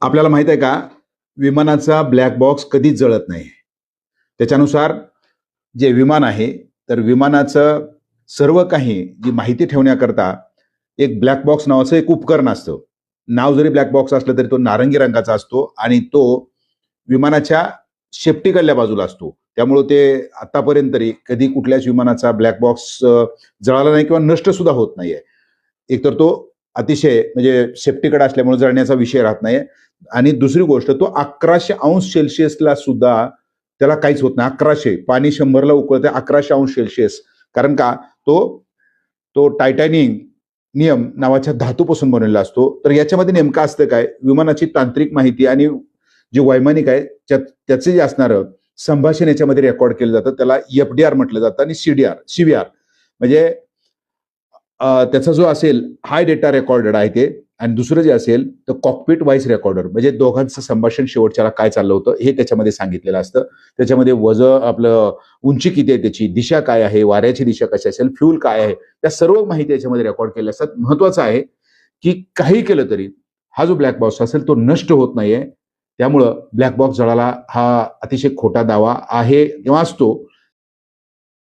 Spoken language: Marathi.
आपल्याला माहित आहे का, विमानाचा ब्लॅक बॉक्स कधीच जळत नाही. त्याच्यानुसार जे विमान आहे, तर विमानाचं सर्व काही जी माहिती ठेवण्याकरता एक ब्लॅक बॉक्स नावाचं एक उपकरण असतं. नाव जरी ब्लॅक बॉक्स असलं तरी तो नारंगी रंगाचा असतो आणि तो विमानाच्या शेपटीकडल्या बाजूला असतो. त्यामुळे ते आतापर्यंत तरी कधी कुठल्याच विमानाचा ब्लॅक बॉक्स जळाला नाही किंवा नष्ट सुद्धा होत नाहीये. एकतर तो अतिशय म्हणजे सेफ्टीकडे असल्यामुळे जळण्याचा विषय राहत नाही आणि दुसरी गोष्ट तो 1100 अंश सेल्सिअसला सुद्धा त्याला काहीच होत नाही. 1100 पाणी 100ला उकळते 1100 अंश सेल्सिअस. कारण का तो तो टायटॅनियम नावाच्या धातूपासून बनलेला असतो. तर याच्यामध्ये नेमकं असतं काय, विमानाची तांत्रिक माहिती आणि जे वैमानिक आहे त्याचे जे असणारं संभाषण याच्यामध्ये रेकॉर्ड केलं जातं. त्याला एफडीआर म्हटलं जातं आणि सीव्हीआर म्हणजे त्याचा जो असेल हाय डेटा रेकॉर्डेड आहे ते. आणि दुसरं जे असेल तर कॉकपिट व्हॉइस रेकॉर्डर म्हणजे दोघांचं संभाषण शेवटच्याला काय चाललं होतं हे त्याच्यामध्ये सांगितलेलं असतं. त्याच्यामध्ये आपलं उंची किती आहे, त्याची दिशा काय आहे, वाऱ्याची दिशा कशी असेल, फ्यूल काय आहे, त्या सर्व माहिती याच्यामध्ये रेकॉर्ड केल्या असतात. महत्वाचं आहे की काही केलं तरी हा जो ब्लॅक बॉक्स असेल तो नष्ट होत नाहीये. त्यामुळं ब्लॅक बॉक्स जळाला हा अतिशय खोटा दावा आहे किंवा असतो.